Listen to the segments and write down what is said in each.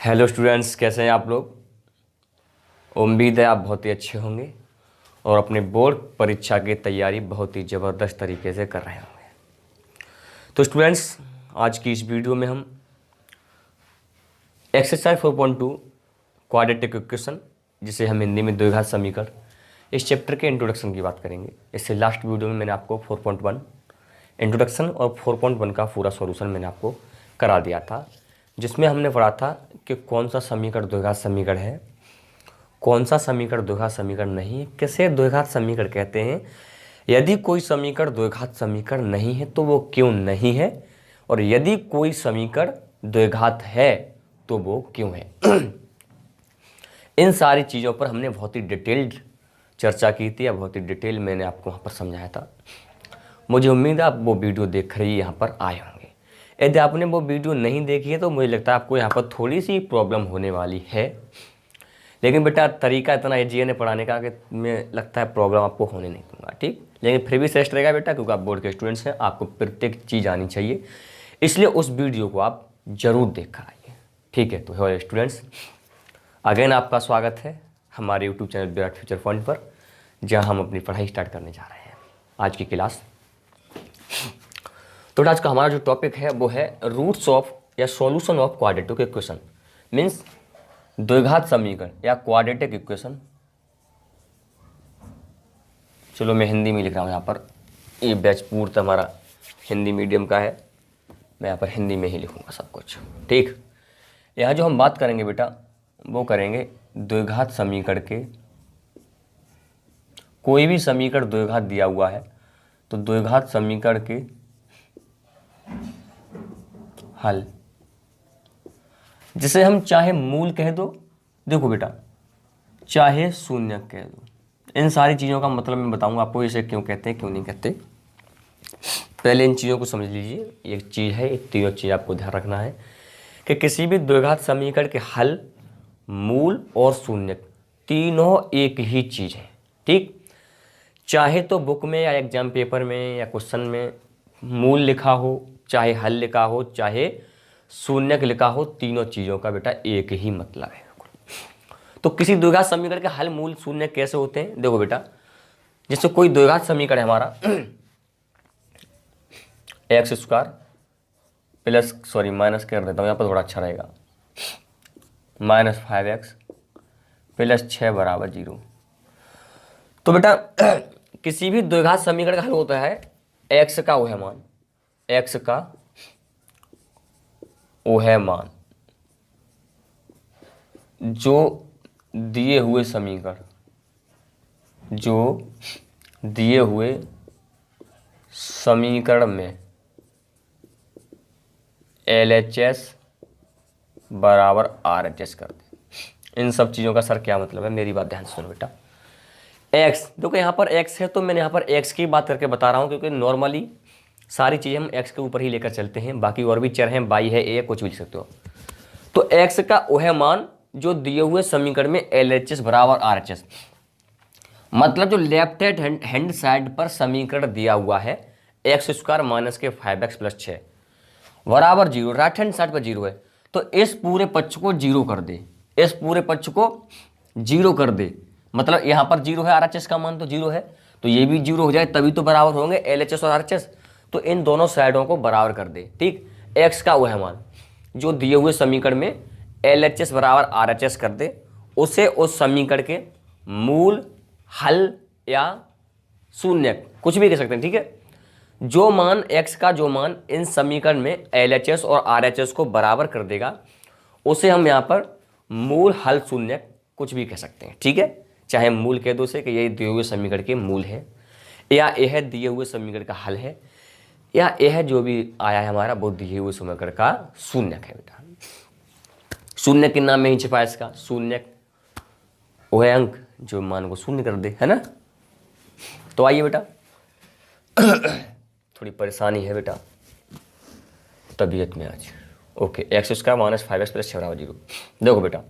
Hello students, कैसे हैं आप लोग। उम्मीद है आप बहुत ही अच्छे होंगे और अपने बोर्ड परीक्षा की तैयारी बहुत ही ज़बरदस्त तरीके से कर रहे होंगे। तो स्टूडेंट्स, आज की इस वीडियो में हम एक्सरसाइज 4.2 क्वाड्रेटिक इक्वेशन, जिसे हम हिंदी में द्विघात समीकरण, इस चैप्टर के इंट्रोडक्शन की बात करेंगे। इससे लास्ट वीडियो में मैंने आपको 4.1 इंट्रोडक्शन और 4.1 का पूरा सॉल्यूशन मैंने आपको करा दिया था, जिसमें हमने पढ़ा था कि कौन सा समीकरण द्विघात समीकरण है, कौन सा समीकरण द्विघात समीकरण नहीं है, किसे द्विघात समीकरण कहते हैं, यदि कोई समीकरण द्विघात समीकरण नहीं है तो वो क्यों नहीं है, और यदि कोई समीकरण द्विघात है तो वो क्यों है। इन सारी चीज़ों पर हमने बहुत ही डिटेल्ड चर्चा की थी, या बहुत ही डिटेल मैंने आपको वहाँ पर समझाया था। मुझे उम्मीद है आप वो वीडियो देख कर ही यहाँ पर आए होंगे। यदि आपने वो वीडियो नहीं देखी है तो मुझे लगता है आपको यहाँ पर थोड़ी सी प्रॉब्लम होने वाली है, लेकिन बेटा तरीका इतना ईजी है पढ़ाने का कि मैं लगता है प्रॉब्लम आपको होने नहीं दूंगा, ठीक। लेकिन फिर भी श्रेष्ठ रहेगा बेटा, क्योंकि आप बोर्ड के स्टूडेंट्स हैं, आपको प्रत्येक चीज़ आनी चाहिए, इसलिए उस वीडियो को आप जरूर देख कर आइए, ठीक है। तो हेलो स्टूडेंट्स, अगेन आपका स्वागत है हमारे YouTube channel Virat future point पर, जहाँ हम अपनी पढ़ाई स्टार्ट करने जा रहे हैं आज की क्लास। तो आज का हमारा जो टॉपिक है वो है रूट्स ऑफ या solution of quadratic equation, means द्विघात समीकरण या क्वाड्रेटिक इक्वेशन। चलो मैं हिंदी में लिख रहा हूँ यहाँ पर, ये बैच पूर्णतः हमारा हिंदी मीडियम का है, मैं यहाँ पर हिंदी में ही लिखूँगा सब कुछ, ठीक। यहाँ जो हम बात करेंगे बेटा वो करेंगे द्विघात समीकरण के। कोई भी समीकरण द्विघात दिया हुआ है तो द्विघात समीकरण के हल, जिसे हम चाहे मूल कह दो, देखो बेटा, चाहे शून्य कह दो, इन सारी चीज़ों का मतलब मैं बताऊंगा आपको इसे क्यों कहते हैं क्यों नहीं कहते। पहले इन चीज़ों को समझ लीजिए। एक चीज़ है, एक तीनों चीज़ आपको ध्यान रखना है कि किसी भी द्विघात समीकरण के हल, मूल और शून्य तीनों एक ही चीज़ है, ठीक। चाहे तो बुक में या एग्जाम पेपर में या क्वेश्चन में मूल लिखा हो, चाहे हल लिखा हो, चाहे शून्यक लिखा हो, तीनों चीज़ों का बेटा एक ही मतलब है। तो किसी द्विघात समीकरण के हल, मूल, शून्य कैसे होते हैं, देखो बेटा, जैसे कोई द्विघात समीकरण है हमारा x square plus, sorry minus कर देता हूँ यहाँ पर थोड़ा अच्छा रहेगा, -5x प्लस 6 बराबर 0। तो बेटा किसी भी द्विघात समीकरण का हल होता है एक्स का वह मान, एक्स का वह मान जो दिए हुए समीकरण, जो दिए हुए समीकरण में LHS बराबर RHS कर दे। इन सब चीज़ों का सर क्या मतलब है, मेरी बात ध्यान से सुनो बेटा। एक्स, देखो यहाँ पर एक्स है तो मैंने यहाँ पर एक्स की बात करके बता रहा हूँ, क्योंकि नॉर्मली सारी चीज़ें हम एक्स के ऊपर ही लेकर चलते हैं, बाकी और भी चर हैं, बाई है, ए, कुछ भी लिख सकते हो। तो एक्स का वह मान जो दिए हुए समीकरण में LHS बराबर RHS, मतलब जो लेफ्ट हैंड साइड पर समीकरण दिया हुआ है एक्स स्क्वायर माइनस के 5x प्लस 6 बराबर 0, राइट हैंड साइड पर 0 है, तो इस पूरे पक्ष को 0 कर दे, इस पूरे पक्ष को 0 कर दे, मतलब यहाँ पर 0 है, RHS का मान तो 0 है, तो ये भी 0 हो जाए तभी तो बराबर होंगे LHS और RHS, तो इन दोनों साइडों को बराबर कर दे, ठीक। एक्स का वह मान जो दिए हुए समीकरण में LHS बराबर RHS कर दे, उसे उस समीकरण के मूल, हल या शून्य कुछ भी कह सकते हैं, ठीक है। जो मान एक्स का, जो मान इन समीकरण में LHS और RHS को बराबर कर देगा, उसे हम यहाँ पर मूल, हल, शून्य कुछ भी कह सकते हैं, ठीक है। चाहे मूल कह दो उसे कि ये दिए हुए समीकरण के मूल है, या यह दिए हुए समीकरण का हल है, या यह जो भी आया है हमारा वो दिए हुए समीकरण का शून्य है बेटा। शून्य के नाम में ही छिपा है इसका, शून्य वह अंक जो मान को शून्य कर दे, है ना। तो आइए बेटा थोड़ी परेशानी है बेटा तबीयत में आज, okay. X square minus 5x plus 6 बराबर 0। देखो बेटा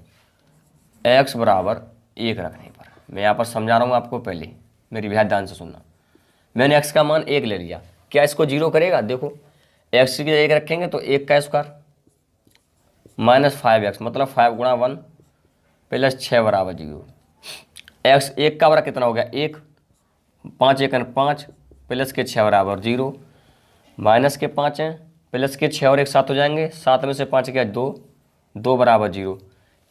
x बराबर 1 रखने पर, मैं यहाँ पर समझा रहा हूँ आपको, पहले मेरी भी ध्यान से सुनना। मैंने x का मान 1 ले लिया, क्या इसको 0 करेगा, देखो x की 1 रखेंगे तो 1 का स्क्वायर -5x मतलब 5 गुणा 1 प्लस 6 बराबर 0। एक्स एक का बराबर कितना हो गया 1, 5 1 5 प्लस के 6 बराबर 0, माइनस के 5 हैं प्लस के 6 और 1 7 हो जाएंगे, 7 में से 5 क्या 2, 2 बराबर 0।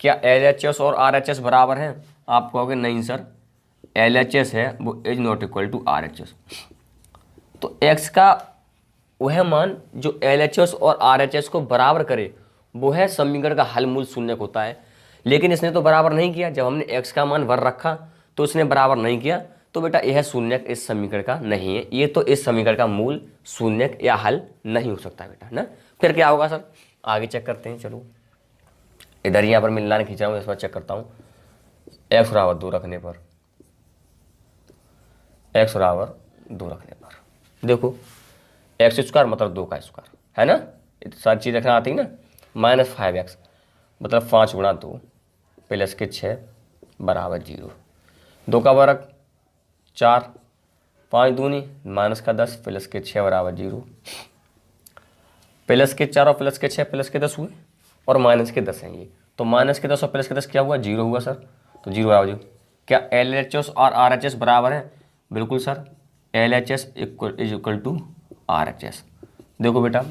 क्या LHS और RHS बराबर हैं? आप कहोगे नहीं सर, LHS है वो is not equal to RHS। तो x का वह मान जो LHS और RHS को बराबर करे वो है समीकरण का हल मूल शून्य होता है। लेकिन इसने तो बराबर नहीं किया, जब हमने x का मान 1 रखा तो इसने बराबर नहीं किया, तो बेटा यह शून्यक इस समीकरण का नहीं है, ये तो इस समीकरण का मूल शून्यक या हल नहीं हो सकता बेटा ना। फिर क्या होगा सर, आगे चेक करते हैं। चलो इधर यहाँ पर मैं लाइन खींच रहा हूँ, इस बार चेक करता हूँ। x बराबर 2 रखने पर, x बराबर 2 रखने पर देखो एक्स स्क्वायर मतलब 2 का स्क्वायर है ना, सारी चीज़ रखना आती है ना। -5x मतलब 5 गुणा 2 प्लस के 6 बराबर 0, 2 का वर्ग 4, 5 दूनी माइनस का 10 प्लस के 6 बराबर 0, प्लस के 4 और प्लस के 6 प्लस के 10 हुए और माइनस के 10 हैं ये, तो माइनस के 10 और प्लस के 10 क्या हुआ 0 हुआ सर, तो 0 बराबर 0। क्या LHS और RHS बराबर है? बिल्कुल sir, LHS is equal to RHS। देखो बेटा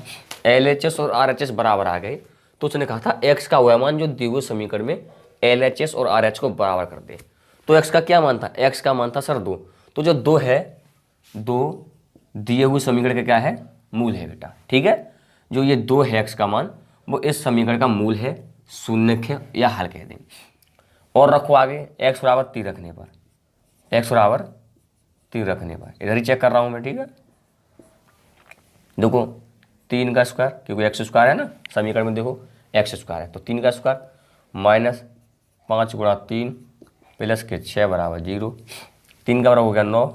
LHS और RHS बराबर आ गए, तो उसने कहा था x का वह मान जो दिए हुए समीकरण में LHS और RH को बराबर कर दे। तो x का क्या मान था, x का मान था सर 2, तो जो 2 है 2 दिए हुए समीकरण का क्या है मूल है बेटा, ठीक है। जो ये 2 है x का मान वो इस समीकरण का मूल है, शून्य या हल कह दें। और रखो आगे x बराबर 3 रखने पर, x बराबर 3 रखने पर इधर ही चेक कर रहा हूँ मैं, ठीक है। देखो 3 का स्क्वायर, क्योंकि x स्क्वायर है ना समीकरण में, देखो x स्क्वायर है तो 3 का स्क्वायर माइनस 5 गुणा 3 प्लस के 6 बराबर 0, 3 का बराबर हो गया 9,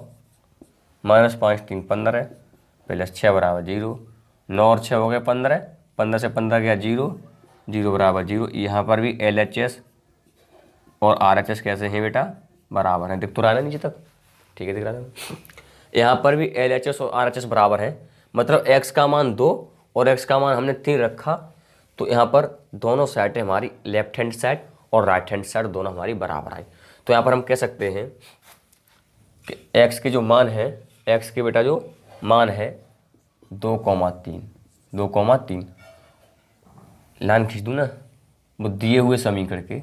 माइनस 5 3 15 प्लस 6 बराबर 0, 9 और 6 हो गए 15, 15 से 15 गया 0, 0 बराबर 0। यहाँ पर भी LHS और RHS कैसे हैं बेटा, बराबर हैं। दिख तो रहा है ना नीचे तक, ठीक है दिख रहा है। यहाँ पर भी LHS और RHS बराबर है, मतलब x का मान 2 और x का मान हमने 3 रखा, तो यहाँ पर दोनों साइडें हमारी लेफ्ट हैंड साइड और राइट हैंड साइड दोनों हमारी बराबर आई। तो यहाँ पर हम कह सकते हैं कि x के जो मान है, x के बेटा जो मान है 2,3, 2,3 लाइन खींच दूँ ना, वो दिए हुए समीकरण के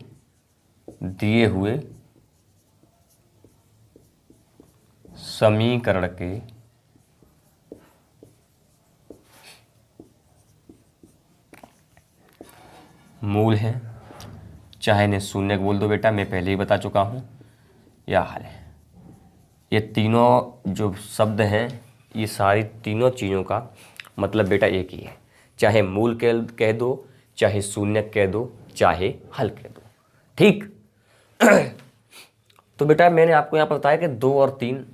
मूल है, चाहे इन्हें शून्य बोल दो बेटा, मैं पहले ही बता चुका हूँ, या हल है। ये तीनों जो शब्द हैं ये सारी तीनों चीज़ों का मतलब बेटा एक ही है, चाहे मूल कह दो, चाहे शून्य कह दो, चाहे हल कह दो, ठीक। तो बेटा मैंने आपको यहाँ पर बताया कि 2 और 3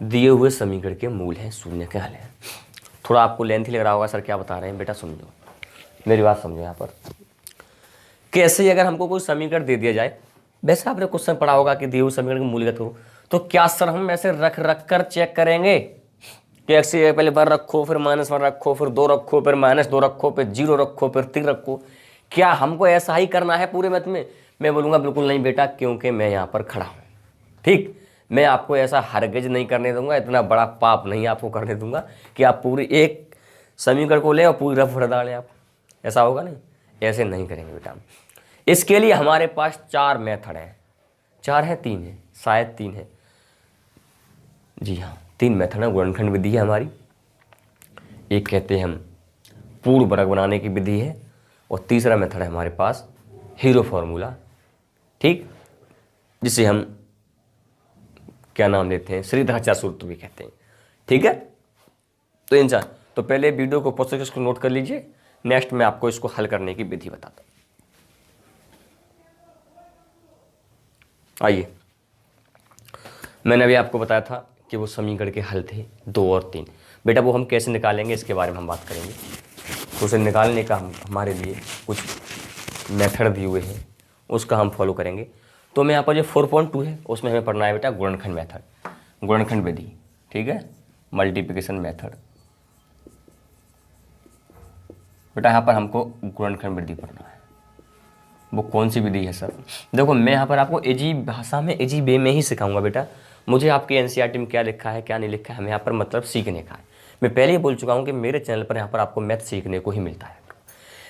दिए हुए समीकरण के मूल हैं, शून्य के हल हैं। थोड़ा आपको लेंथ लग रहा होगा सर क्या बता रहे हैं, बेटा समझो मेरी बात, समझो यहाँ पर कैसे अगर हमको कोई समीकरण दे दिया जाए, वैसे आपने क्वेश्चन पढ़ा होगा कि दिए हुए समीकरण को मूलगत हो, तो क्या सर हम ऐसे रख कर चेक करेंगे कि x से पहले 1 रखो, फिर -1 रखो, फिर 2 रखो, फिर -2 रखो, फिर 0 रखो, फिर 3 रखो, क्या हमको ऐसा ही करना है पूरे मैथ में? मैं बोलूँगा बिल्कुल नहीं बेटा, क्योंकि मैं यहाँ पर खड़ा हूँ, ठीक। मैं आपको ऐसा हरगिज नहीं करने दूंगा, इतना बड़ा पाप नहीं आपको करने दूंगा कि आप पूरी एक समीकरण को लें और पूरी रफ भर डालें आप, ऐसा होगा नहीं, ऐसे नहीं करेंगे बेटा। इसके लिए हमारे पास 4 मेथड हैं, 4 है 3 है, शायद 3 है, जी हाँ 3 मेथड है। गुणनखंड विधि है हमारी, एक कहते हैं हम पूर्ण वर्ग बनाने की विधि है, और तीसरा मेथड है हमारे पास हीरो फॉर्मूला, ठीक, जिसे हम क्या नाम देते हैं, श्रीधराचार्य सूत्र भी कहते हैं, ठीक है। तो इंसान तो पहले वीडियो को पॉज करके इसको नोट कर लीजिए, नेक्स्ट मैं आपको इसको हल करने की विधि बताता हूँ। आइए, मैंने अभी आपको बताया था कि वो समीकरण के हल थे 2 और 3, बेटा वो हम कैसे निकालेंगे इसके बारे में हम बात करेंगे। तो उसे निकालने का हमारे लिए कुछ मेथड दिए हुए हैं, उसका हम फॉलो करेंगे। तो मैं यहाँ पर जो 4.2 है उसमें हमें पढ़ना है बेटा गुणनखंड मेथड, गुणनखंड विधि, ठीक है, मल्टीप्लिकेशन मेथड। बेटा यहाँ पर हमको गुणनखंड विधि पढ़ना है, वो कौन सी विधि है सर? देखो मैं यहाँ पर आपको इजी भाषा में इजी वे में ही सिखाऊंगा बेटा। मुझे आपकी एनसीईआरटी में क्या लिखा है क्या नहीं लिखा है, हमें यहाँ पर मतलब सीखने का है। मैं पहले ही बोल चुका हूँ कि मेरे चैनल पर यहाँ पर आपको मैथ सीखने को ही मिलता है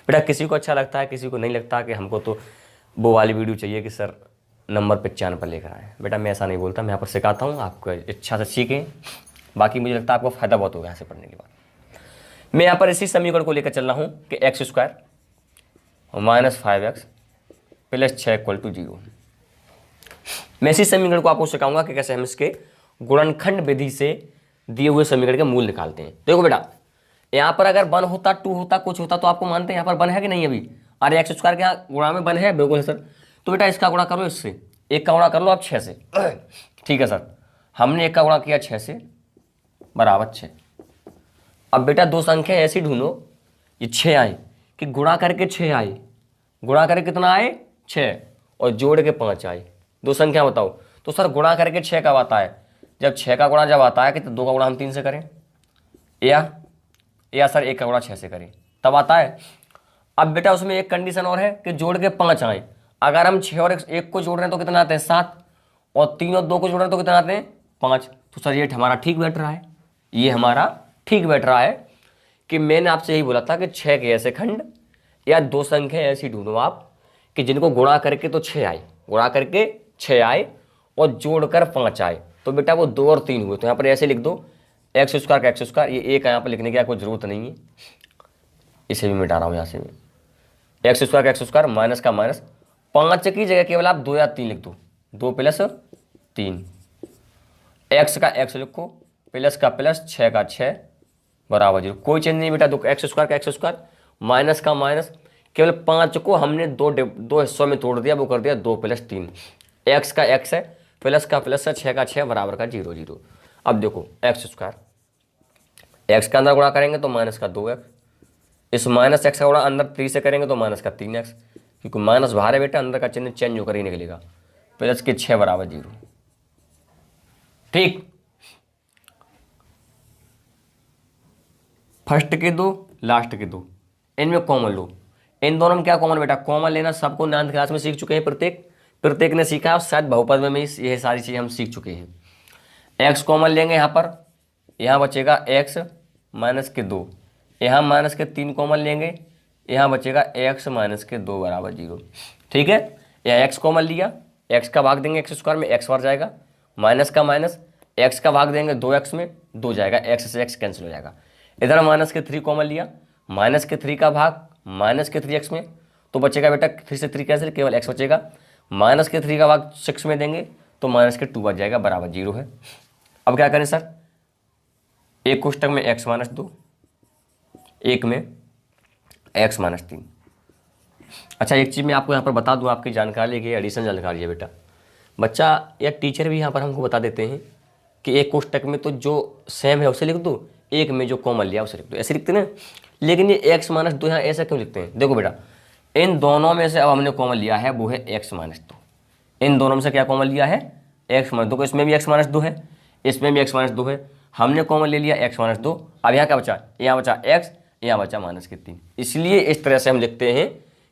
बेटा। किसी को अच्छा लगता है, किसी को नहीं लगता कि हमको तो वो वाली वीडियो चाहिए कि सर नंबर 95 पर लेकर आए। बेटा मैं ऐसा नहीं बोलता, मैं यहाँ पर सिखाता हूँ, आपको इच्छा से सीखें। बाकी मुझे लगता है आपको फ़ायदा बहुत होगा यहाँ से पढ़ने के बाद। मैं यहाँ पर इसी समीकरण को लेकर चल रहा हूँ कि x² - 5x + 6 = 0। मैं इसी समीकरण को आपको सिखाऊंगा कि कैसे हम इसके गुणनखंड विधि से दिए हुए समीकरण के मूल निकालते हैं। देखो बेटा यहाँ पर अगर 1 होता 2 होता कुछ होता तो आपको मानते हैं यहाँ पर 1 है कि नहीं? अभी अरे x² के यहाँ गुणा में 1 है, बिल्कुल है सर। तो बेटा इसका गुणा करो इससे, 1 का गुणा कर लो आप 6 से। ठीक है सर, हमने 1 का गुणा किया 6 से बराबर 6। अब बेटा दो संख्या ऐसी ढूंढो ये 6 आए कि गुणा करके 6 आए, गुणा करके कितना आए 6 और जोड़ के 5 आए। दो संख्या बताओ। तो सर गुणा करके 6 कब आता है? जब 6 का गुणा जब आता है कि तो 2 का गुणा हम 3 से करें, या सर 1 का गुणा 6 से करें तब आता है। अब बेटा उसमें एक कंडीशन और है कि जोड़ के 5 आए। अगर हम 6 और 1 को जोड़ रहे हैं तो कितना आते हैं 7, और 3 और 2 को जोड़ रहे हैं तो कितना आते हैं 5। तो सर ये हमारा ठीक बैठ रहा है, ये हमारा ठीक बैठ रहा है कि मैंने आपसे यही बोला था कि 6 के ऐसे खंड या दो संख्या ऐसी ढूंढो आप कि जिनको गुणा करके तो 6 आए, गुणा करके 6 आए और जोड़कर 5 आए। तो बेटा वो 2 और 3 हुए। तो यहाँ पर ऐसे लिख दो x² का x², ये एक यहाँ पर लिखने की कोई जरूरत नहीं है, इसे भी मिटा रहा हूँ यहाँ से मैं। x² का x² माइनस का माइनस, 5 की जगह केवल आप 2 या 3 लिख दो, 2 + 3। x का x लिखो, प्लस का प्लस, 6 का 6 बराबर 0। कोई चेंज नहीं बेटा। देखो x² का x² माइनस का माइनस, केवल 5 को हमने दो हिस्सों में तोड़ दिया, वो कर दिया 2 + 3। x का x है, प्लस का प्लस है, 6 का 6 बराबर का 0 0। अब देखो x², x का अंदर गुणा करेंगे तो माइनस का 2x, इस माइनस x का गुणा अंदर 3 से करेंगे तो माइनस का 3x, क्योंकि माइनस बाहर है बेटा, अंदर का चिन्ह चेंज होकर ही निकलेगा, प्लस के 6 बराबर 0। ठीक, फर्स्ट के 2 लास्ट के 2 इनमें कॉमन लो। इन दोनों में क्या कॉमन बेटा? कॉमन लेना सबको 9th क्लास में सीख चुके हैं, प्रत्येक ने सीखा है, शायद बहुपद में ये सारी चीज़ें हम सीख चुके हैं। x कॉमन लेंगे यहाँ पर, यहाँ बचेगा x - 2, यहाँ -3 कॉमन लेंगे, यहाँ बचेगा x - 2 बराबर 0। ठीक है, यहाँ x कॉमन लिया, x का भाग देंगे x² में, x बढ़ जाएगा, माइनस का माइनस, x का भाग देंगे 2x में, 2 जाएगा, x से x कैंसिल हो जाएगा। इधर -3 कॉमन लिया, -3 का भाग -3x में, तो बचेगा बेटा 3 से 3 कैंसिल, केवल x बचेगा। -3 का भाग 6 में देंगे तो -2 बच जाएगा, बराबर 0 है। अब क्या करें सर? एक कोष्टक में x - 2, एक में x - 3। अच्छा एक चीज़ मैं आपको यहाँ पर बता दूँ, आपकी जानकारी की एडिशन जानकारी है बेटा। बच्चा या टीचर भी यहाँ पर हमको बता देते हैं कि एक कोष्टक में तो जो सेम है उसे लिख दो, एक में जो कॉमन लिया उसे लिख दो, ऐसे लिखते ना। लेकिन ये x - 2 यहाँ ऐसा क्यों लिखते हैं? देखो बेटा इन दोनों में से अब हमने कॉमन लिया है वो है x - 2। इन दोनों में से क्या कॉमन लिया है? x - 2 को, इसमें भी x - 2 है, इसमें भी x - 2 है, हमने कॉमन ले लिया x - 2। अब यहाँ क्या बचा? यहाँ बचा x, यहाँ बचा -3। इसलिए इस तरह से हम लिखते हैं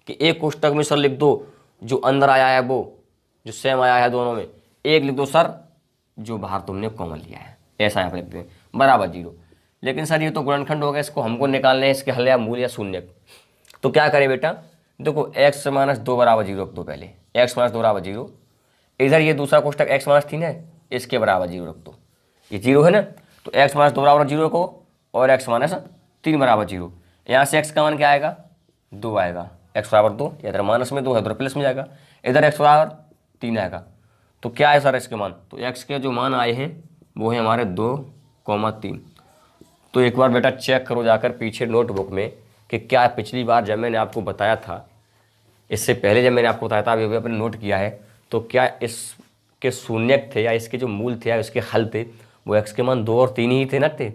कि एक कोष्टक में सर लिख दो जो अंदर आया है वो जो सेम आया है दोनों में, एक लिख दो सर जो बाहर तुमने कॉमन लिया है, ऐसा यहाँ पर लिखते हैं, बराबर 0। लेकिन सर ये तो गुणनखंड हो गया, इसको हमको निकालने हैं इसके हल या मूल या शून्य। तो क्या करें बेटा? देखो x - 2 बराबर 0 रख दो, पहले x - 2 बराबर 0। इधर ये दूसरा कोष्टक x - 3 है, इसके बराबर 0 रख दो, ये 0 है ना, तो x - 2 बराबर 0 को और x - 3 बराबर 0। यहाँ से x का मान क्या आएगा? 2 आएगा, x बराबर 2, इधर माइनस में 2 है, इधर प्लस में जाएगा, इधर x बराबर 3 आएगा। तो क्या है सर इसके मान? तो x के जो मान आए हैं वो है हमारे 2,3। तो एक बार बेटा चेक करो जाकर पीछे नोटबुक में कि क्या पिछली बार जब मैंने आपको बताया था, इससे पहले जब मैंने आपको बताया था, अभी अभी आपने नोट किया है, तो क्या इसके शून्यक थे या इसके जो मूल थे या इसके हल थे वो x के मान 2 और 3 ही थे ना थे?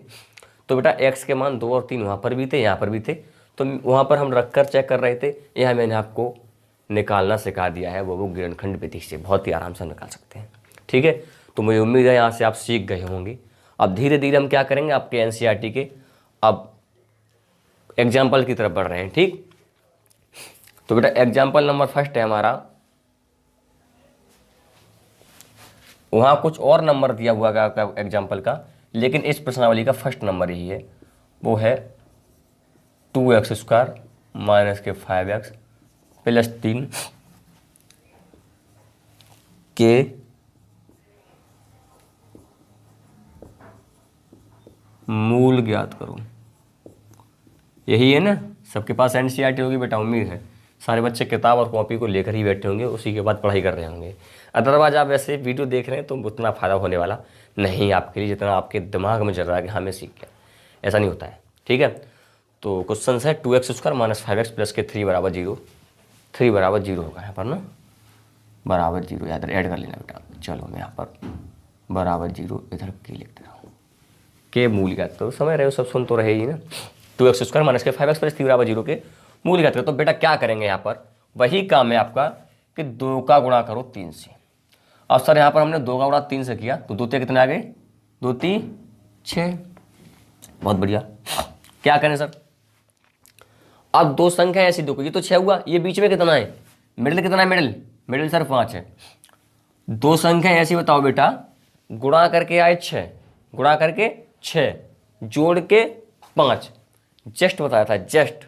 तो बेटा x के मान 2 और 3 वहाँ पर भी थे, यहाँ पर भी थे, तो वहाँ पर हम रख कर चेक कर रहे थे, यहाँ मैंने आपको निकालना सिखा दिया है, वो गुणनखंड विधि से बहुत ही आराम से निकाल सकते हैं। ठीक है, तो मुझे उम्मीद है यहाँ से आप सीख गए होंगे। अब धीरे धीरे हम क्या करेंगे, आपके एनसीईआरटी के अब एग्जाम्पल की तरफ बढ़ रहे हैं। ठीक, तो बेटा एग्जाम्पल नंबर फर्स्ट है हमारा, वहां कुछ और नंबर दिया हुआ है आपका एग्जाम्पल का, लेकिन इस प्रश्नावली का फर्स्ट नंबर यही है, वो है 2x² माइनस के 5x प्लस 3 के मूल ज्ञात करो। यही है ना, सबके पास एनसीईआरटी होगी बेटा, उम्मीद है सारे बच्चे किताब और कॉपी को लेकर ही बैठे होंगे, उसी के बाद पढ़ाई कर रहे होंगे। अदरवाइज आप ऐसे वीडियो देख रहे हैं तो उतना फ़ायदा होने वाला नहीं आपके लिए, जितना आपके दिमाग में चल रहा है कि हमें सीख गया, ऐसा नहीं होता है। ठीक है, तो क्वेश्चन है 2x² माइनस 5x प्लस के 3 बराबर 0, 3 बराबर 0 होगा यहाँ पर ना, बराबर 0 याद ऐड कर लेना बेटा। चलो मैं यहाँ पर बराबर 0 इधर के लिखते रहा हूँ, के मूल ज्ञात करो, समझ रहे हो, सब सुन तो रहे ही ना। 2x² माइनस के 5x प्लस 3 बराबर 0 के मूल ज्ञात करो। तो बेटा क्या करेंगे यहाँ पर, वही काम है आपका कि 2 का गुणा करो 3 से। अब सर यहाँ पर हमने 2 का गुणा 3 से किया तो 2 कितने आ गए, 2 3 6। बहुत बढ़िया, क्या करें सर, अब दो संख्या ऐसी देखो, ये तो 6 हुआ, ये बीच में कितना है, मिडिल कितना है, मिडिल सर 5 है। दो संख्या ऐसी बताओ बेटा, गुणा करके आए 6, गुणा करके 6 जोड़ के 5, जस्ट बताया था, जस्ट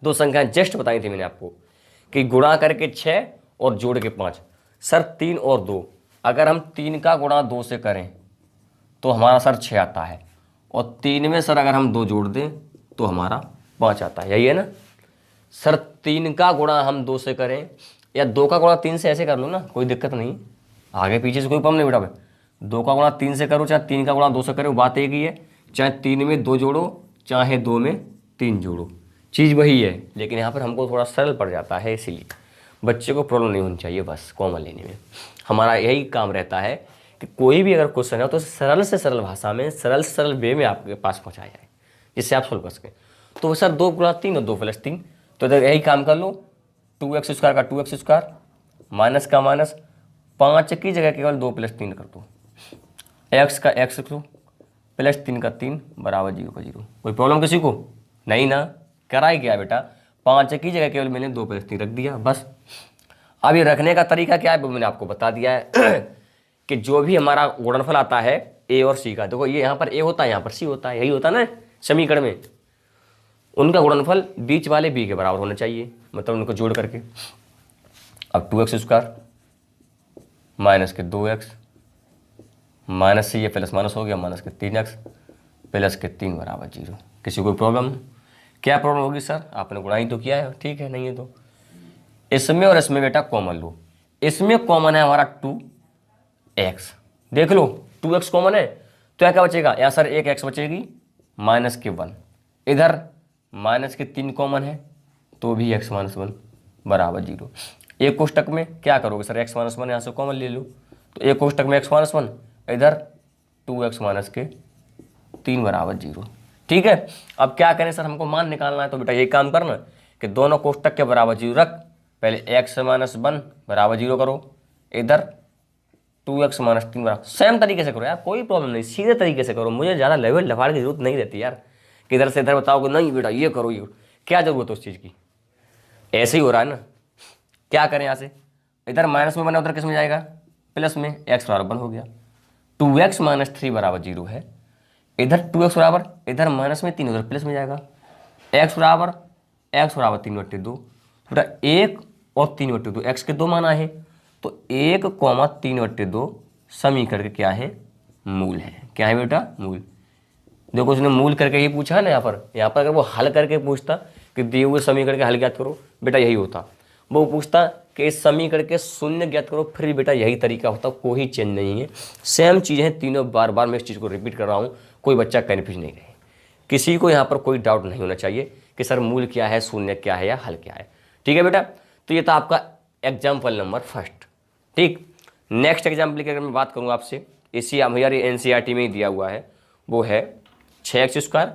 दो संख्या जस्ट बताई थी मैंने आपको कि गुणा करके 6 और जोड़ के 5। सर 3 और 2, अगर हम 3 का गुणा 2 से करें तो हमारा सर 6 आता है, और 3 में सर अगर हम 2 जोड़ दें तो हमारा 5 आता है, यही है ना सर। 3 का गुणा हम 2 से करें या 2 का गुणा 3 से, ऐसे कर लो ना, कोई दिक्कत नहीं, आगे पीछे से कोई प्रॉब्लम नहीं बेटा। 2 का गुणा 3 से करो चाहे 3 का गुणा 2 से करो, बात एक ही है, चाहे 3 में 2 जोड़ो चाहे 2 में 3 जोड़ो, चीज़ वही है। लेकिन यहाँ पर हमको थोड़ा सरल पड़ जाता है, इसीलिए बच्चे को प्रॉब्लम नहीं होनी चाहिए, बस कॉमन लेने में हमारा यही काम रहता है कि कोई भी अगर क्वेश्चन है तो सरल से सरल भाषा में, सरल से सरल वे में आपके पास पहुँचाया जाए, जिससे आप सोल्व कर सकें। तो सर 2 गुणा 3 और 2 प्लस 3, तो इधर यही काम कर लो, 2x² का 2x² माइनस का माइनस, 5 की जगह केवल 2 प्लस 3 कर दो, x का x प्लस 3 का 3 बराबर 0 का 0। कोई प्रॉब्लम किसी को नहीं ना, कराई क्या बेटा, 5 की जगह केवल मैंने 2 प्लस 3 रख दिया बस। अब ये रखने का तरीका क्या है वो मैंने आपको बता दिया है कि जो भी हमारा गुणनफल आता है a और c का, देखो ये यहाँ पर a होता है, यहाँ पर c होता है, यही होता है ना समीकरण में, उनका गुणनफल बीच वाले b के बराबर होना चाहिए, मतलब उनको जोड़ करके। अब 2x² माइनस के 2x माइनस से ये प्लस माइनस हो गया, माइनस के 3x प्लस के 3 बराबर 0। किसी को प्रॉब्लम, क्या प्रॉब्लम होगी सर, आपने गुणा ही तो किया है, ठीक है, नहीं है तो इसमें और इसमें बेटा कॉमन लो, इसमें कॉमन है हमारा 2x, देख लो 2x कॉमन है तो क्या बचेगा, यहाँ सर एक x बचेगी माइनस के 1, इधर माइनस के 3 कॉमन है तो भी x माइनस 1 बराबर 0। एक कोष्टक में क्या करोगे सर, x माइनस 1 यहाँ से कॉमन ले लो, तो एक कोष्टक में x माइनस 1, इधर 2x माइनस के 3 बराबर 0। ठीक है, अब क्या करें सर, हमको मान निकालना है, तो बेटा यही काम करना कि दोनों कोष्टक के बराबर 0 रख, पहले x माइनस 1 बराबर 0 करो, इधर 2x माइनस 3 बराबर, सेम तरीके से करो यार, कोई प्रॉब्लम नहीं, सीधे तरीके से करो, मुझे ज़्यादा लेवल लफाड़ की जरूरत नहीं रहती यार, कि इधर से इधर बताओ कि नहीं बेटा ये करो, ये क्या जरूरत है उस चीज़ की, ऐसे ही हो रहा है ना। क्या करें, यहाँ से इधर माइनस में बना, उधर किस में जाएगा, प्लस में, x बराबर 1 हो गया, 2x माइनस 3 बराबर 0 है, इधर 2x बराबर, इधर माइनस में 3 उधर प्लस में जाएगा, x बराबर 3/2, बेटा 1 और 3/2, x के 2 माना है तो 1, 3/2 समीकरण के क्या है, मूल है, क्या है बेटा, मूल। देखो उसने मूल करके ही पूछा है ना, यहाँ पर अगर वो हल करके पूछता कि दिए हुए समीकरण के हल ज्ञात करो, बेटा यही होता, वो पूछता कि इस समीकरण के शून्य ज्ञात करो, फिर बेटा यही तरीका होता, कोई चेंज नहीं है, सेम चीज़ है तीनों, बार बार मैं इस चीज़ को रिपीट कर रहा हूँ, कोई बच्चा कन्फ्यूज नहीं रहे, किसी को यहाँ पर कोई डाउट नहीं होना चाहिए कि सर मूल क्या है, शून्य क्या है या हल क्या है। ठीक है बेटा, तो ये था आपका एग्जाम्पल नंबर फर्स्ट। ठीक, नेक्स्ट एग्जाम्पल की अगर मैं बात करूँ आपसे, इसी हमारी एनसीईआरटी में ही दिया हुआ है, वो है 6x²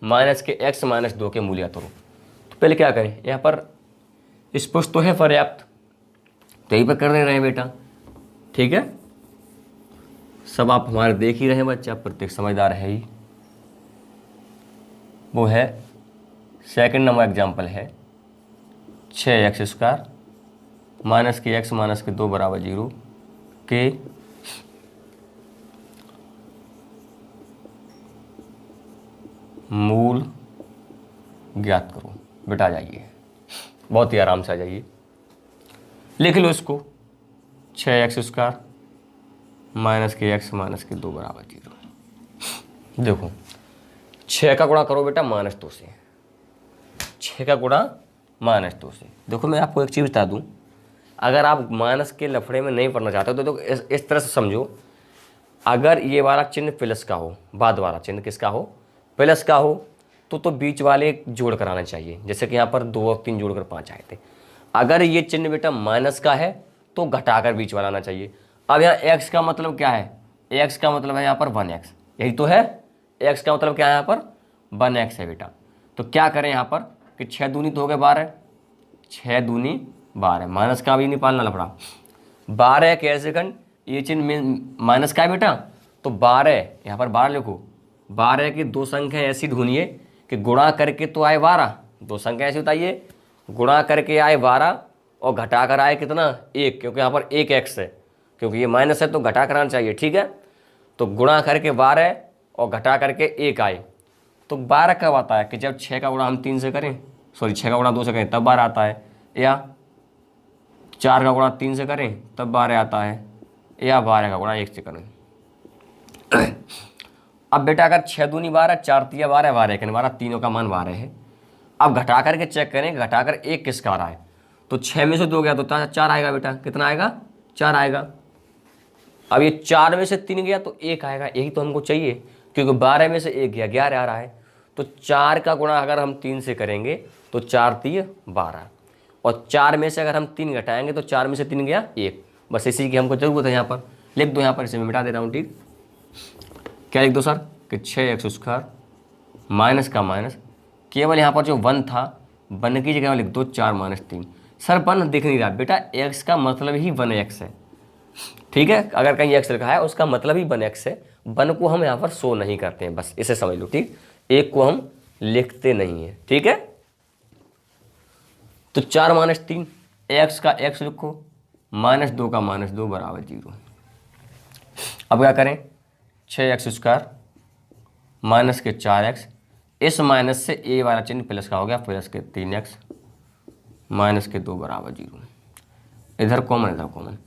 माइनस के x माइनस 2 के मूल ज्ञात करो। तो पहले क्या करें, यहाँ पर स्पष्ट तो है पर्याप्त, तो यहीं पर कर दे रहे हैं बेटा। ठीक है, सब आप हमारे देख ही रहे हैं बच्चे, आप प्रत्येक समझदार है ही। वो है सेकंड नंबर एग्जाम्पल है 6x² माइनस के x माइनस के 2 बराबर 0 के मूल ज्ञात करो। बेटा आ जाइए, बहुत ही आराम से आ जाइए, लिख लो इसको। 6x² माइनस के x माइनस के 2 बराबर 0। देखो 6 का गुणा करो बेटा -2 से, 6 का गुणा -2 से। देखो मैं आपको एक चीज़ बता दूं, अगर आप माइनस के लफड़े में नहीं पढ़ना चाहते हो तो इस तरह से समझो, अगर ये वाला चिन्ह प्लस का हो, बाद वाला चिन्ह किसका हो, प्लस का हो, तो बीच वाले जोड़ कराना चाहिए। जैसे कि यहाँ पर 2 और 3 जोड़कर 5 आए थे। अगर ये चिन्ह बेटा माइनस का है तो घटाकर बीच वाला आना चाहिए। अब यहाँ x का मतलब क्या है, x का मतलब है यहाँ पर 1x, यही तो है। x का मतलब क्या है यहाँ पर 1x है बेटा। तो क्या करें यहाँ पर कि 6 दूनी तो हो गए 12, 6 दूनी 12, माइनस का भी नहीं पालना लफड़ा। 12 कैसे खंड, ये चिन्ह माइनस का है बेटा, तो 12 यहाँ पर 12 लिखो। 12 की दो संख्या ऐसी ढूंढिए कि गुणा करके तो आए 12, दो संख्या ऐसी बताइए गुणा करके आए 12 और घटा कर आए कितना 1, क्योंकि यहाँ पर 1x है, क्योंकि ये माइनस है तो घटा कराना चाहिए, ठीक है। तो गुणा करके 12 और घटा करके 1 आए, तो 12 कब आता है कि जब 6 का गुणा हम 3 से करें, सॉरी 6 का गुणा 2 से करें तब 12 आता है, या 4 का गुणा 3 से करें तब 12 आता है, या 12 का गुणा 1 से करें। अब बेटा अगर 6 दूनी 12, 4 तिया 12, 12 एक 12, तीनों का मान 12 है। अब घटा करके चेक करें, घटाकर 1 किसका आ रहा है, तो 6 में से 2 गया तो 4 आएगा बेटा, कितना आएगा 4 आएगा। अब ये 4 में से 3 गया तो 1 आएगा, यही तो हमको चाहिए, क्योंकि 12 में से 1 गया 11 आ रहा है। तो 4 का गुणा अगर हम 3 से करेंगे तो 4 तिया 12, और 4 में से अगर हम 3 घटाएंगे तो 4 में से 3 गया 1। बस इसी की हमको जरूरत है। यहाँ पर लिख दो, यहाँ पर इसे मैं मिटा दे रहा हूँ, ठीक। क्या लिख दो सर कि 6x² माइनस का माइनस, केवल यहाँ पर जो 1 था 1 की जगह लिख दो 4 - 3। सर 1 दिख नहीं रहा बेटा, x का मतलब ही 1x है, ठीक है। अगर कहीं x लिखा है उसका मतलब ही 1x है। 1 को हम यहाँ पर शो नहीं करते हैं, बस इसे समझ लो, ठीक। 1 को हम लिखते नहीं है, ठीक है। तो 4 - 3, x का x लिखो, -2 का -2 बराबर 0। अब क्या करें, 6x² माइनस के 4x, इस माइनस से ए वाला चिन्ह प्लस का हो गया, प्लस के 3x माइनस के 2 बराबर 0। इधर कॉमन, इधर कॉमन,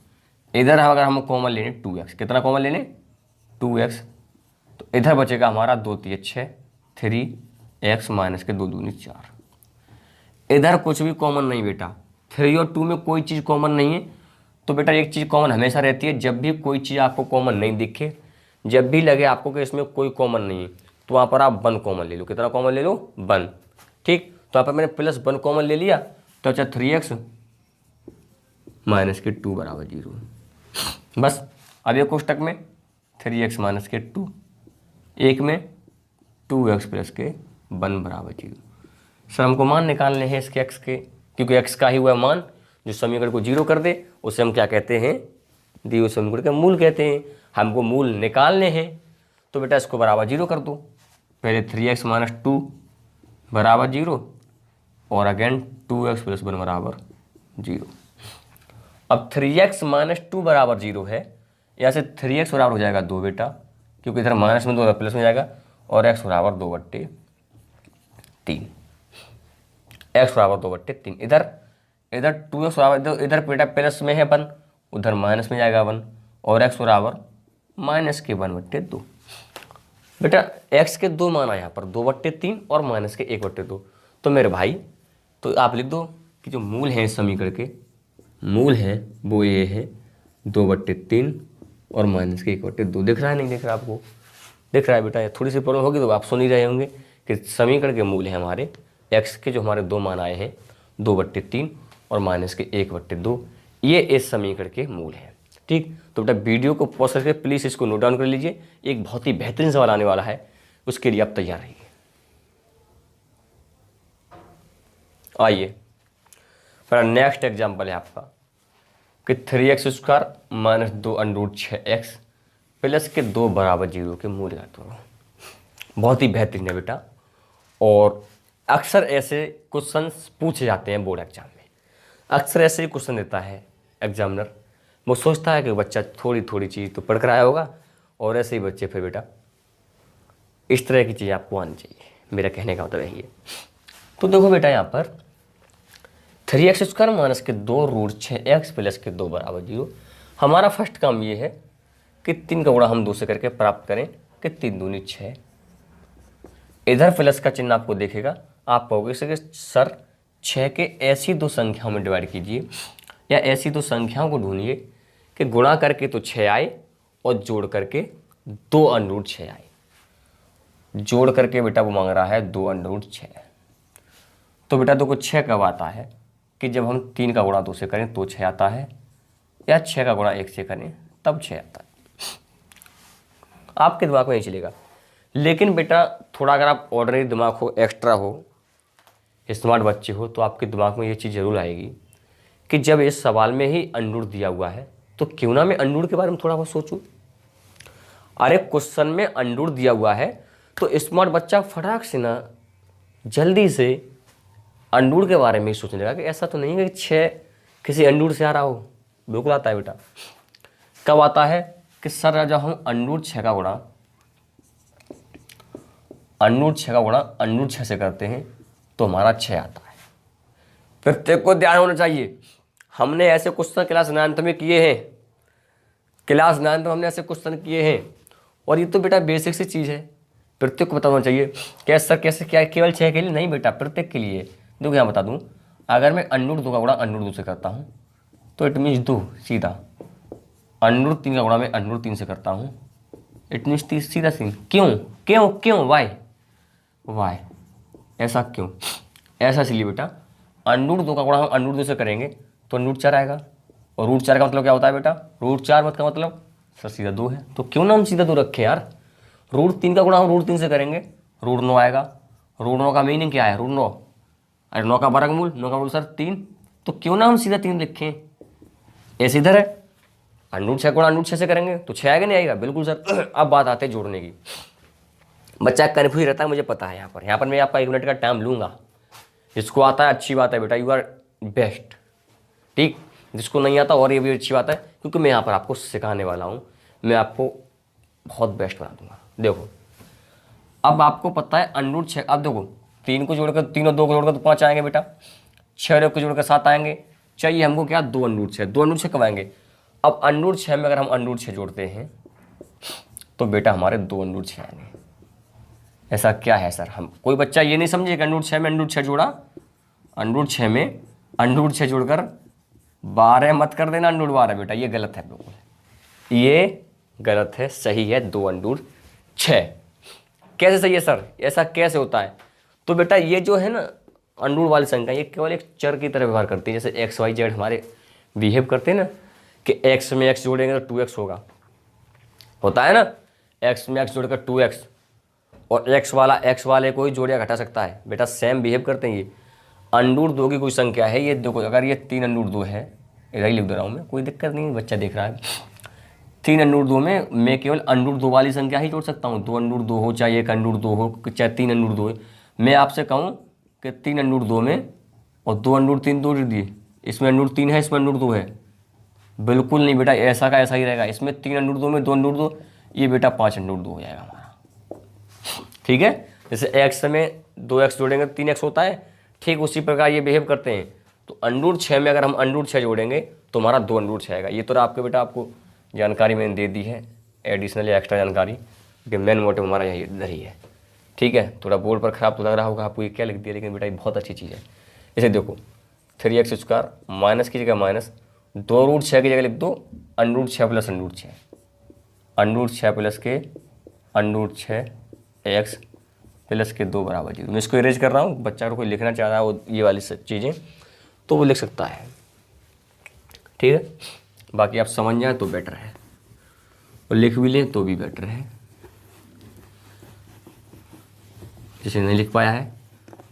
इधर अगर हम कॉमन लेने 2x, कितना कॉमन लेने 2x, तो इधर बचेगा हमारा 2 × 6 3x माइनस के 2 दूनी 4। इधर कुछ भी कॉमन नहीं बेटा, 3 और 2 में कोई चीज़ कॉमन नहीं है। तो बेटा एक चीज़ कॉमन हमेशा रहती है, जब भी कोई चीज़ आपको कॉमन नहीं दिखे, जब भी लगे आपको कि इसमें कोई कॉमन नहीं है, तो वहाँ पर आप 1 कॉमन ले लो। कितना कॉमन ले लो 1, ठीक। तो यहाँ पर मैंने +1 कॉमन ले लिया, तो अच्छा 3x माइनस के 2 बराबर 0। बस अब एक कोष्टक में 3x माइनस के 2, एक में 2x प्लस के 1 बराबर 0। सर हमको मान निकालने हैं इसके x के, क्योंकि x का ही हुआ मान जो समीकरण को 0 कर दे उसे हम क्या कहते हैं, दिए हुए समीकरण के मूल कहते हैं। हमको मूल निकालने हैं, तो बेटा इसको बराबर 0 कर दो। पहले 3x - 2 बराबर 0 और अगेन 2x + 1 बराबर 0। अब 3x - 2 बराबर 0 है, यहाँ से 3x बराबर हो जाएगा 2 बेटा, क्योंकि इधर माइनस में 2 प्लस में जाएगा, और x बराबर 2/3, x बराबर 2/3। इधर 2x बराबर, इधर बेटा प्लस में है 1, उधर माइनस में जाएगा 1, और x बराबर माइनस के 1/2। बेटा x के 2 मान आए यहाँ पर 2/3 और माइनस के 1/2। तो मेरे भाई तो आप लिख दो कि जो मूल हैं इस समीकरण के, मूल हैं वो ये है 2/3 और माइनस के 1/2। दिख रहा है नहीं दिख रहा आपको, दिख रहा है बेटा। थोड़ी सी प्रॉब्लम होगी तो आप सुन ही रहे होंगे कि समीकरण के मूल हैं हमारे x के, जो हमारे 2 मान आए हैं 2/3 और माइनस के 1/2, ये इस समीकरण के मूल हैं, ठीक। तो बेटा वीडियो को पॉज करके प्लीज़ इसको नोट डाउन कर लीजिए, एक बहुत ही बेहतरीन सवाल आने वाला है, उसके लिए आप तैयार रहिए। आइए मेरा नेक्स्ट एग्जाम्पल है आपका कि 3x² - 2√6x प्लस के 2 बराबर 0 के मूल ज्ञात करो। बहुत ही बेहतरीन है बेटा, और अक्सर ऐसे क्वेश्चन पूछे जाते हैं बोर्ड एग्जाम में, अक्सर ऐसे ही क्वेश्चन देता है एग्जामिनर, वो सोचता है कि बच्चा थोड़ी थोड़ी चीज़ तो पढ़ कर आया होगा, और ऐसे ही बच्चे फिर बेटा इस तरह की चीज़ आपको आनी चाहिए, मेरा कहने का मतलब यही है। तो देखो बेटा यहाँ पर 3x स्क्वायर माइनस के 2√6x प्लस के 2 बराबर 0। हमारा फर्स्ट काम ये है कि 3 का गुणा हम 2 से करके प्राप्त करें कि 3 दूनी 6। इधर प्लस का चिन्ह आपको देखेगा, आप कहोगे कि सर 6 के ऐसी दो संख्याओं में डिवाइड कीजिए, या ऐसी दो संख्याओं को ढूंढिए कि गुणा करके तो 6 आए और जोड़ करके 2√6 आए। जोड़ करके बेटा वो मांग रहा है 2√6। तो बेटा देखो 6 कब आता है कि जब हम 3 का गुणा 2 से करें तो 6 आता है, या 6 का गुणा 1 से करें तब 6 आता है। आपके दिमाग में नहीं चलेगा, लेकिन बेटा थोड़ा अगर आप ऑर्डिनरी दिमाग हो, एक्स्ट्रा हो, स्मार्ट बच्चे हो, तो आपके दिमाग में ये चीज़ जरूर आएगी कि जब इस सवाल में ही अंडूर दिया हुआ है तो क्यों ना मैं अंडूर के बारे में थोड़ा बहुत सोचूं। अरे क्वेश्चन में अंडूर दिया हुआ है तो स्मार्ट बच्चा फटाक से ना जल्दी से अंडूर के बारे में ही सोचने लगा कि ऐसा तो नहीं है कि 6 किसी अंडूर से आ रहा हो। बिल्कुल आता है बेटा। कब आता है कि सर जब हम अंडूर 6 का गुणा अंडूर 6 से करते हैं तो हमारा 6 आता है। प्रत्येक को ध्यान होना चाहिए, हमने ऐसे क्वेश्चन क्लास 9th में किए हैं, क्लास 9th में हमने ऐसे क्वेश्चन किए हैं, और ये तो बेटा बेसिक सी चीज़ है, प्रत्येक को पता होना चाहिए। क्या सर कैसे, क्या केवल 6 के लिए? नहीं बेटा, प्रत्येक के लिए। देखो यहाँ बता दूँ, अगर मैं अंडूर 2 का गुणा अंडूर 2 से करता हूँ तो इट मीन्स 2 सीधा, अंडूर 3 का गुणा मैं अंडूर 3 से करता हूँ, इट मीन्स 3 सीधा सीन। क्यों क्यों क्यों? वाई ऐसा क्यों? ऐसा इसलिए बेटा, अंडूर 2 का गुणा हम अंडूर 2 से करेंगे तो √4 आएगा, और √4 का मतलब क्या होता है बेटा? √4 मत का मतलब सर सीधा 2 है, तो क्यों ना हम सीधा 2 रखें यार। √3 का गुणा हम √3 से करेंगे, √9 आएगा। √9 का मीनिंग क्या है? √9, अरे 9 का वर्गमूल, 9 का मूल सर 3, तो क्यों ना हम सीधा 3 लिखें। ऐसे इधर है, अंडूर 6 गुणा अंडूर 6 से करेंगे तो 6 आएगा नहीं आएगा? बिल्कुल सर। अब बात आते है जोड़ने की। बच्चा कन्फ्यूज रहता है, मुझे पता है। यहाँ पर मैं आपका 1 मिनट का टाइम लूँगा। जिसको आता है अच्छी बात है बेटा, यू आर बेस्ट, ठीक। जिसको नहीं आता और ये भी अच्छी बात है, क्योंकि मैं यहाँ पर आपको सिखाने वाला हूँ, मैं आपको बहुत बेस्ट बना दूंगा। देखो अब आपको पता है अंडूर 6, अब देखो 3 को जोड़कर, 3 और 2 को जोड़कर तो 5 आएंगे बेटा, 6 को जोड़कर 7 आएंगे। चाहिए हमको क्या? 2 अंडूर 6। 2 अंडूर 6 कब आएंगे? अब अंडूर 6 में अगर हम अंडूर 6 जोड़ते हैं तो बेटा हमारे 2 अंडूर 6 आएंगे। ऐसा क्या है सर? हम कोई बच्चा ये नहीं समझे कि अंडूर 6 में अंडूर 6 जोड़ा, अंडूर 6 में अंडूर 6 जोड़कर 12 मत कर देना अंडूर 12 बेटा, ये गलत है बिल्कुल, ये गलत है। सही है 2 अंडूर 6। कैसे सही है सर? ऐसा कैसे होता है? तो बेटा ये जो है ना अंडूर वाली संख्या, ये केवल एक चर की तरह व्यवहार करती है। जैसे एक्स वाई जेड हमारे बिहेव करते हैं ना, कि एक्स में एक्स जोड़ेंगे तो 2x होता है ना, एक्स में एक्स जोड़कर 2x, और एक्स वाला एक्स वाले को ही जोड़ या घटा सकता है बेटा, सेम बिहेव करते हैं ये। अंडूर 2 की कोई संख्या है, ये देखो अगर ये 3 अंडूर 2 है, इधर ही लिख दे रहा हूँ मैं, कोई दिक्कत नहीं, बच्चा देख रहा है। 3 अंडूर 2 में मैं केवल अंडूर 2 वाली संख्या ही जोड़ सकता हूँ। 2 अंडूर 2 हो, चाहे 1 अंडूर 2 हो, चाहे 3 अंडूर 2 हो। मैं आपसे कहूँ कि 3 अंडूर 2 में और 2 अंडूर 3 जोड़ दिए, इसमें अंडूर 3 है, इसमें अंडूर 2 है, बिल्कुल नहीं बेटा, ऐसा का ऐसा ही रहेगा। इसमें 3 अंडूर 2 में 2 अंडूर 2, ये बेटा 5 अंडूर 2 हो जाएगा हमारा, ठीक है। जैसे एक्स में 2x जोड़ेंगे 3x होता है, ठीक उसी प्रकार ये बिहेव करते हैं। तो अंडूर 6 में अगर हम अंडूर 6 जोड़ेंगे तो हमारा 2 अंडूर 6 आएगा। ये तो आपके बेटा आपको जानकारी मैंने दे दी है, एडिशनल या एक्स्ट्रा जानकारी, कि मेन मोटिव हमारा यही इधर ही है, ठीक है। थोड़ा बोर्ड पर खराब तो लग रहा होगा आपको, ये क्या लिख दिया, लेकिन बेटा ये बहुत अच्छी चीज़ है। इसे देखो 3x स्क्वायर माइनस की जगह माइनस, 2√6 की जगह लिख दो अंडूर 6 प्लस अंडूर 6, अंडूर 6 प्लस के अंडूर 6 x प्लस के 2 बराबर 0। मैं इसको इरेज कर रहा हूँ, बच्चा को कोई लिखना चाह रहा है वो ये वाली सब चीज़ें तो वो लिख सकता है, ठीक है। बाकी आप समझ जाए तो बेटर है, और लिख भी लें तो भी बेटर है। जिसे नहीं लिख पाया है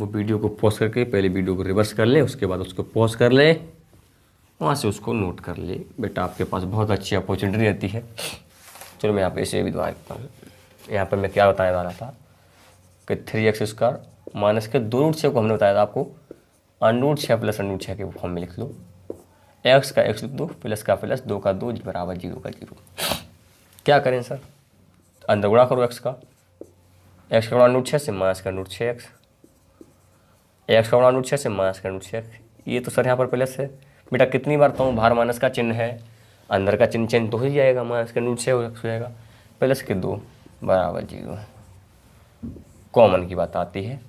वो वीडियो को पॉज करके पहले वीडियो को रिवर्स कर ले, उसके बाद उसको पॉज कर ले, वहाँ से उसको नोट कर ले बेटा, आपके पास बहुत अच्छी अपॉर्चुनिटी रहती है। चलो मैं यहाँ पे इसे भी दबा देता हूँ। यहाँ पर मैं क्या बताने वाला था कि 3x स्क्वायर माइनस के 2√6 को हमने बताया था आपको अंडूर 6 प्लस अंडूर 6 के फॉर्म में लिख लो। एक्स का एक्स लिख दो, प्लस का प्लस, 2 का 2 बराबर 0 का 0। क्या करें सर, अंदर गुणा करो एक्स का गुणा रूट 6 से माइनस का रूट 6x, एक्स का गुणा रूट 6 से माइनस का रूट 6x। ये तो सर यहाँ पर प्लस है बेटा, कितनी बार तो बाहर माइनस का चिन्ह है, अंदर का चिन्ह चेंज तो हो ही जाएगा, माइनस का रूट 6 हो जाएगा, प्लस के 2 बराबर 0। कॉमन की बात आती है,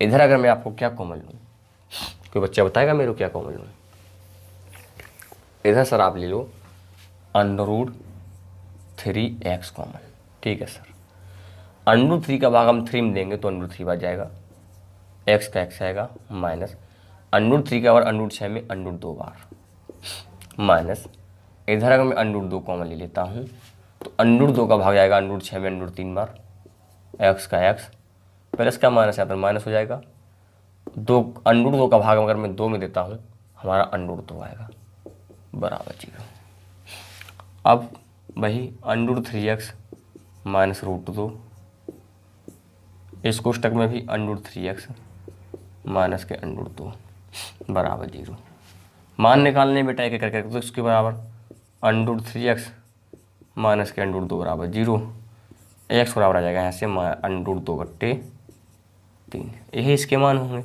इधर अगर मैं आपको क्या कॉमन लूँ, कोई बच्चा बताएगा मेरे को क्या कॉमन लूँ? इधर सर आप ले लो √3x कॉमन, ठीक है सर। √3 का भाग हम 3 में देंगे तो √3 बच जाएगा, x का x आएगा, माइनस √3 का बार √6 में √2 बार, माइनस इधर अगर मैं √2 कॉमन ले लेता हूँ तो √2 का भाग आएगा √6 में √3 बार, x का x, प्लस का माइनस यहाँ पर माइनस हो जाएगा, 2 √2 का भाग अगर मैं 2 में देता हूँ हमारा √2 आएगा बराबर 0। अब वही √3x माइनस √2, इस कोष्टक में भी √3x माइनस के √2 बराबर 0। मान निकालने बेटा एक एक करके तो इसके बराबर √3x माइनस के √2 बराबर 0, x बराबर आ जाएगा यहाँ से √2/3, यही इसके मान होंगे,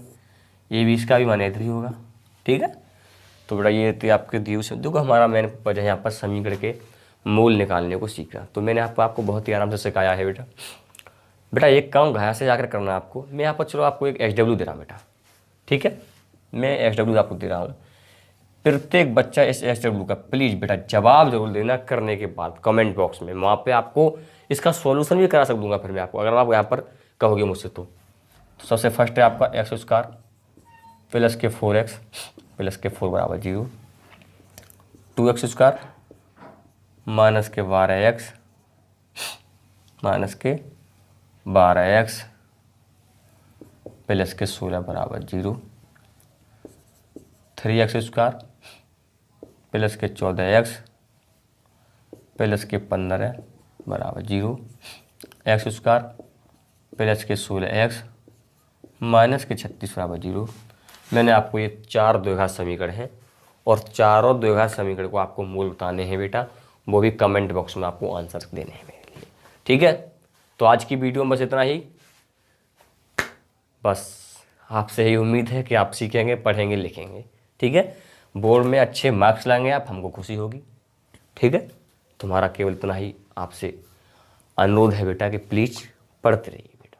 ये भी इसका भी मान इधर ही होगा, ठीक है। तो बेटा ये तो आपके दिए शब्दों को हमारा मैंने वजह यहाँ पर समीकरण के मूल निकालने को सीखा। तो मैंने आपको बहुत ही आराम से सिखाया है बेटा। बेटा एक काम घर से जाकर करना आपको, मैं यहाँ पर चलो आपको एक SW दे रहा हूँ बेटा, ठीक है, मैं SW आपको दे रहा हूँ। प्रत्येक बच्चा इस SW का प्लीज़ बेटा जवाब जरूर देना करने के बाद कमेंट बॉक्स में, वहाँ पे आपको इसका सॉल्यूशन भी करा दूंगा फिर मैं आपको, अगर आप यहाँ पर कहोगे मुझसे तो सबसे फर्स्ट है आपका x² प्लस के 4x प्लस के 4 बराबर 0, 2x² माइनस के 12x माइनस के 12x प्लस के 16 बराबर 0, 3x² प्लस के 14x प्लस के 15 बराबर 0, x² प्लस के 16x माइनस के 36 बराबर 0। मैंने आपको ये 4 द्विघात समीकरण हैं और चारों द्विघात समीकरण को आपको मूल बताने हैं बेटा, वो भी कमेंट बॉक्स में आपको आंसर देने हैं मेरे लिए, ठीक है। तो आज की वीडियो में बस इतना ही, बस आपसे यही उम्मीद है कि आप सीखेंगे, पढ़ेंगे, लिखेंगे, ठीक है, बोर्ड में अच्छे मार्क्स लाएंगे आप, हमको खुशी होगी, ठीक है। तुम्हारा केवल इतना ही आपसे अनुरोध है बेटा कि प्लीज़ पढ़ते रहिए बेटा,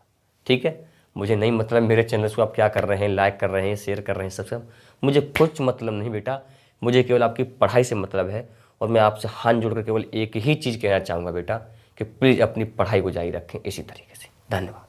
ठीक है। मुझे नहीं मतलब मेरे चैनल को आप क्या कर रहे हैं, लाइक कर रहे हैं, शेयर कर रहे हैं, सब मुझे कुछ मतलब नहीं बेटा, मुझे केवल आपकी पढ़ाई से मतलब है। और मैं आपसे हाथ जोड़कर केवल एक ही चीज़ कहना चाहूँगा बेटा कि प्लीज़ अपनी पढ़ाई को जारी रखें इसी तरीके से। धन्यवाद।